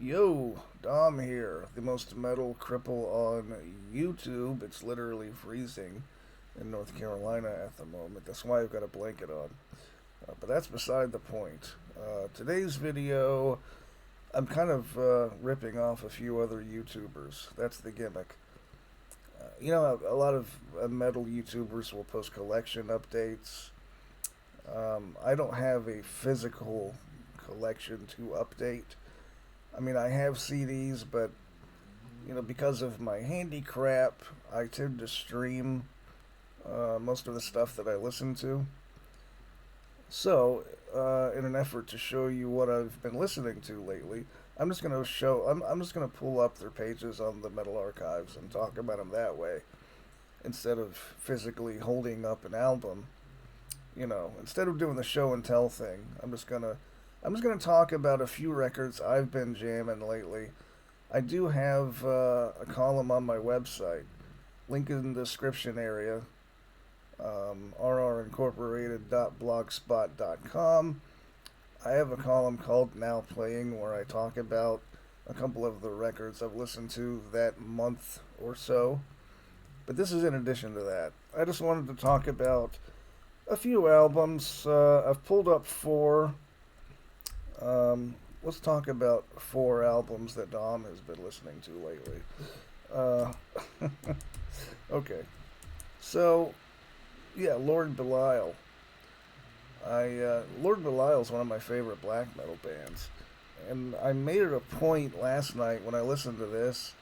Yo, Dom here, the most metal cripple on YouTube. It's literally freezing in North Carolina at the moment. That's why I've got a blanket on. But that's beside the point. Today's video, I'm kind of ripping off a few other YouTubers. That's the gimmick. A lot of metal YouTubers will post collection updates. I don't have a physical collection to update. I mean, I have CDs, but because of my handicap, I tend to stream most of the stuff that I listen to. So, in an effort to show you what I've been listening to lately, I'm just gonna pull up their pages on the Metal Archives and talk about them that way, instead of physically holding up an album. Instead of doing the show and tell thing, I'm just gonna talk about a few records I've been jamming lately. I do have a column on my website, link in the description area, rrincorporated.blogspot.com. I have a column called Now Playing where I talk about a couple of the records I've listened to that month or so. But this is in addition to that. I just wanted to talk about a few albums. I've pulled up four. Let's talk about four albums that Dom has been listening to lately. Uh, okay, so yeah, Lord Belial. Lord Belial is one of my favorite black metal bands, and I made it a point last night when I listened to this.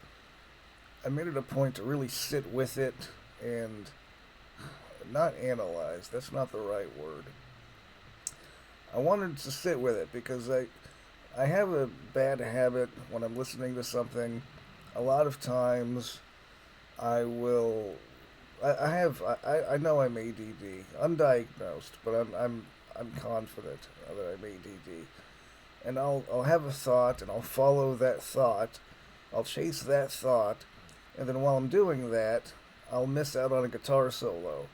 I made it a point to really sit with it and not analyze. That's not the right word. I wanted to sit with it because I have a bad habit when I'm listening to something. A lot of times I will I know I'm ADD. Undiagnosed, but I'm confident that I'm ADD. And I'll have a thought and I'll follow that thought. I'll chase that thought, and then while I'm doing that, I'll miss out on a guitar solo,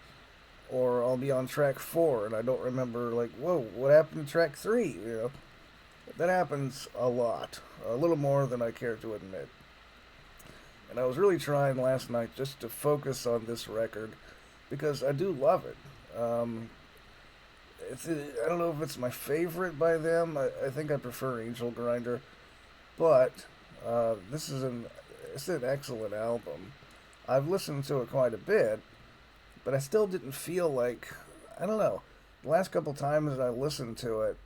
or I'll be on track 4 and I don't remember, like, whoa, what happened to track 3? That happens a lot, a little more than I care to admit. And I was really trying last night just to focus on this record because I do love it. I don't know if it's my favorite by them. I think I prefer Angel Grinder, but this is it's an excellent album. I've listened to it quite a bit, but I still didn't feel like, I don't know. The last couple times that I listened to it,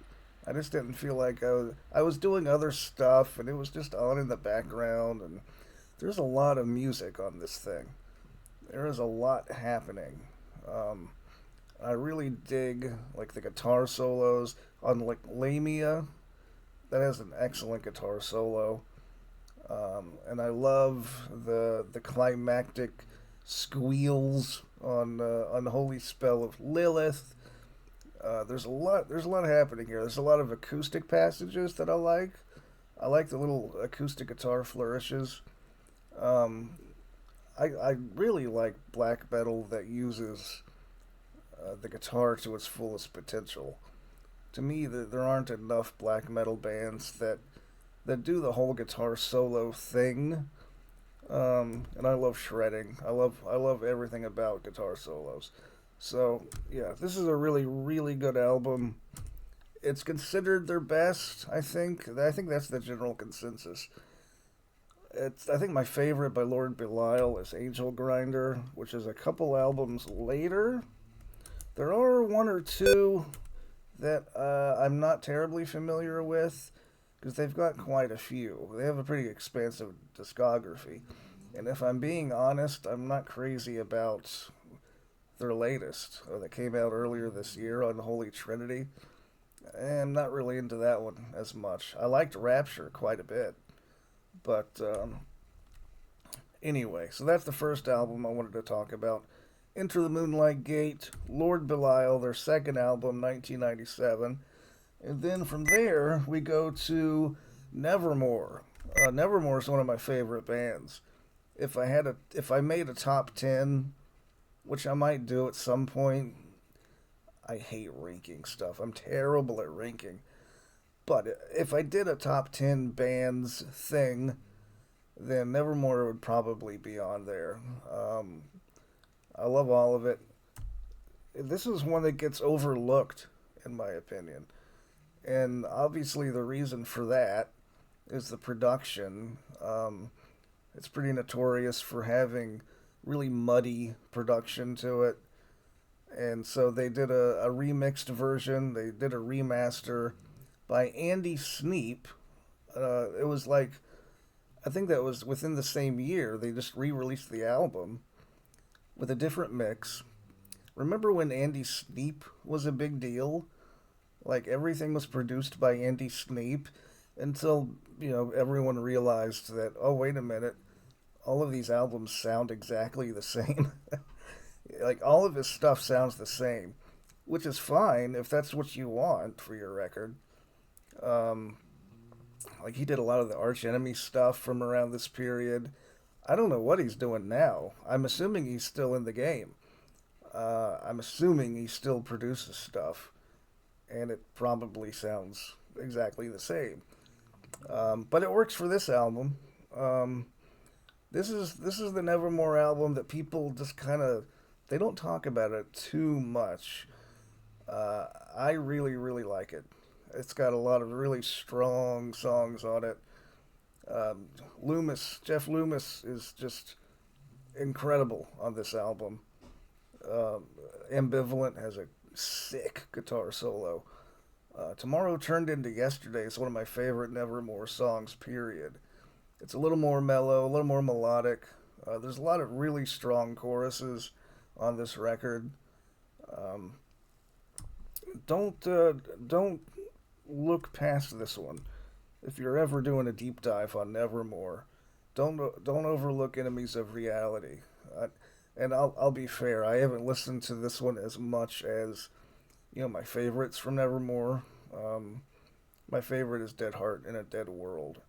I just didn't feel like I was doing other stuff, and it was just on in the background. And there's a lot of music on this thing. There is a lot happening. I really dig like the guitar solos on like Lamia. That has an excellent guitar solo. And I love the climactic squeals on Unholy Spell of Lilith. There's a lot happening here. There's a lot of acoustic passages that I like. I like the little acoustic guitar flourishes. Um, I really like black metal that uses the guitar to its fullest potential. To me, there aren't enough black metal bands that do the whole guitar solo thing. And I love shredding. I love everything about guitar solos. So yeah, this is a really really good album. It's considered their best. I think that's the general consensus. I think my favorite by Lord Belial is Angel Grinder, which is a couple albums later. There are one or two that I'm not terribly familiar with because they've got quite a few. They have a pretty expansive discography. And if I'm being honest, I'm not crazy about their latest that came out earlier this year on Holy Trinity. I'm not really into that one as much. I liked Rapture quite a bit. But anyway, so that's the first album I wanted to talk about. Enter the Moonlight Gate, Lord Belial, their second album, 1997. And then from there, we go to Nevermore. Nevermore is one of my favorite bands. If I made a top 10, which I might do at some point, I hate ranking stuff. I'm terrible at ranking. But if I did a top 10 bands thing, then Nevermore would probably be on there. I love all of it. This is one that gets overlooked, in my opinion. And obviously, the reason for that is the production. It's pretty notorious for having really muddy production to it. And so they did a remixed version, they did a remaster by Andy Sneap. It was like, I think that was within the same year, they just re released the album with a different mix. Remember when Andy Sneap was a big deal? Like everything was produced by Andy Sneap until, everyone realized that, oh, wait a minute, all of these albums sound exactly the same. Like all of his stuff sounds the same, which is fine if that's what you want for your record. Um, like he did a lot of the Arch Enemy stuff from around this period. I don't know what he's doing now. I'm assuming he's still in the game. I'm assuming he still produces stuff, and it probably sounds exactly the same. But it works for this album. Um, this is the Nevermore album that people just kind of they don't talk about it too much. I really really like it. It's got a lot of really strong songs on it. Jeff Loomis is just incredible on this album. Um, Ambivalent has a sick guitar solo. Tomorrow Turned Into Yesterday is one of my favorite Nevermore songs, period. It's a little more mellow, a little more melodic. There's a lot of really strong choruses on this record. Um, don't look past this one. If you're ever doing a deep dive on Nevermore, don't overlook Enemies of Reality. And I'll be fair, I haven't listened to this one as much as my favorites from Nevermore. Um, my favorite is Dead Heart in a Dead World,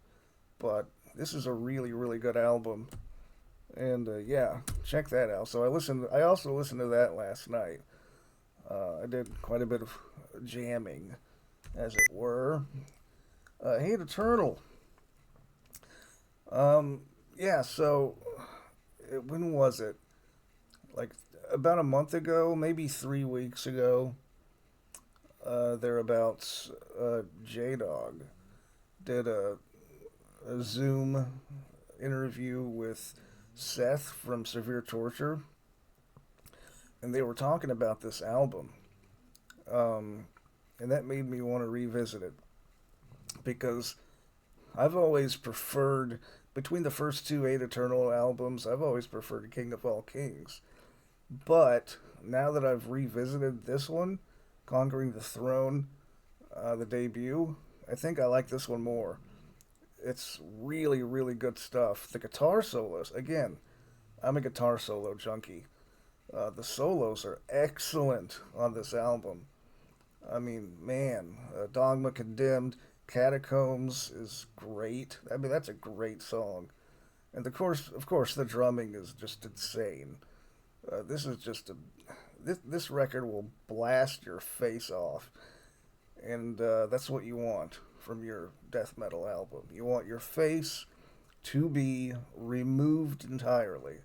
but this is a really really good album, and yeah, check that out. So I also listened to that last night. I did quite a bit of jamming, as it were. Hate Eternal. Yeah. So when was it? Like about a month ago, maybe 3 weeks ago. Thereabouts. J Dog did a Zoom interview with Seth from Severe Torture, and they were talking about this album. Um, and that made me want to revisit it because I've always preferred, between the first two Eight Eternal albums, I've always preferred King of All Kings. But now that I've revisited this one, Conquering the Throne, the debut, I think I like this one more. It's really, really good stuff. The guitar solos, again, I'm a guitar solo junkie. The solos are excellent on this album. I mean, man, Dogma Condemned, Catacombs is great. I mean, that's a great song. And of course, the drumming is just insane. This is just this record will blast your face off, and that's what you want from your death metal album. You want your face to be removed entirely.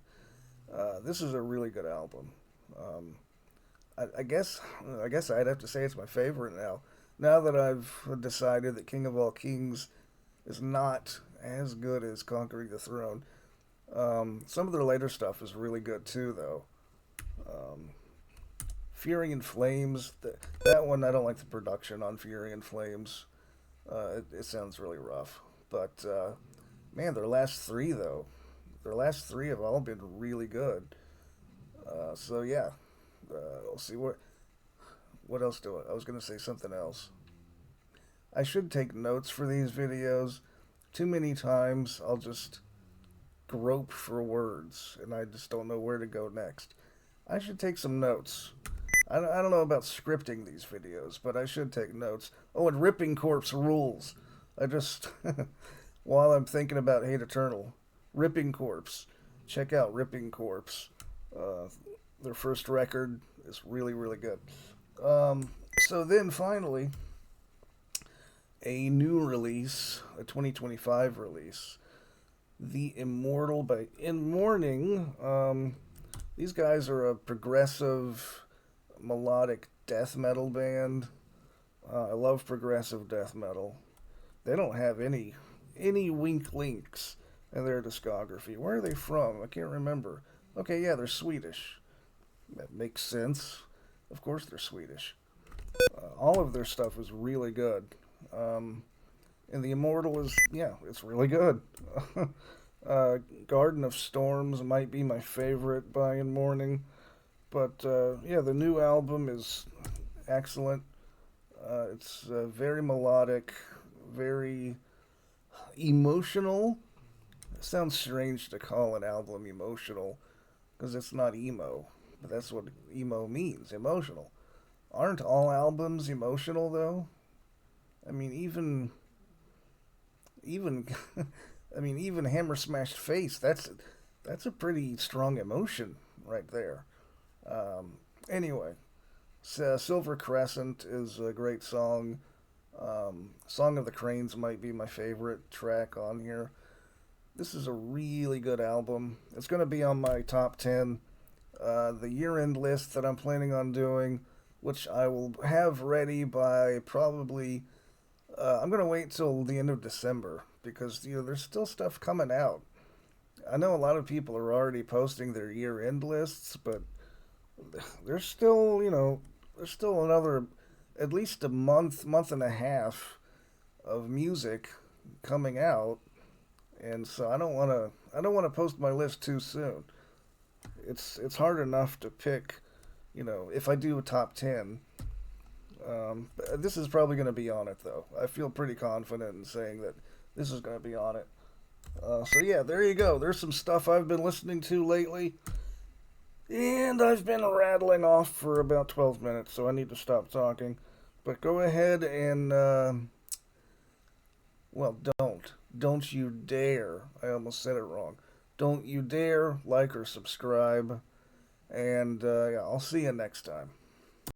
This is a really good album. Um, I guess I'd have to say it's my favorite now. Now that I've decided that King of All Kings is not as good as Conquering the Throne. Some of their later stuff is really good too, though. Um, Fury and Flames, that one I don't like the production on Fury and Flames. It sounds really rough, but man, their last three though, their last three have all been really good. So yeah, we'll see what else do I was gonna say something else. I should take notes for these videos. Too many times I'll just grope for words and I just don't know where to go next. I should take some notes. I don't know about scripting these videos, but I should take notes. Oh, and Ripping Corpse rules. I just, while I'm thinking about Hate Eternal, Ripping Corpse. Check out Ripping Corpse. Uh, their first record is really, really good. So then finally, a new release, a 2025 release. The Immortal by In Mourning. These guys are a progressive melodic death metal band. I love progressive death metal. They don't have any wink links in their discography. Where are they from? I can't remember. Okay, yeah, they're Swedish. That makes sense. Of course, they're Swedish. All of their stuff is really good. Um, and the Immortal is, yeah, it's really good. Garden of Storms might be my favorite by In Mourning, but yeah, the new album is excellent. It's very melodic, very emotional. It sounds strange to call an album emotional because it's not emo, but that's what emo means, emotional. Aren't all albums emotional though? I mean, even I mean, even Hammer Smashed Face. That's a pretty strong emotion right there. Anyway, so Silver Crescent is a great song. Song of the Cranes might be my favorite track on here. This is a really good album. It's going to be on my top 10. The year end list that I'm planning on doing, which I will have ready by probably. I'm going to wait till the end of December because there's still stuff coming out. I know a lot of people are already posting their year end lists, but there's still there's still another at least a month and a half of music coming out, and so I don't want to post my list too soon. It's hard enough to pick, if I do a top 10. This is probably going to be on it though. I feel pretty confident in saying that this is going to be on it. So yeah, there you go. There's some stuff I've been listening to lately. And I've been rattling off for about 12 minutes, so I need to stop talking. But go ahead and, well, don't. Don't you dare. I almost said it wrong. Don't you dare like or subscribe. And, yeah, I'll see you next time.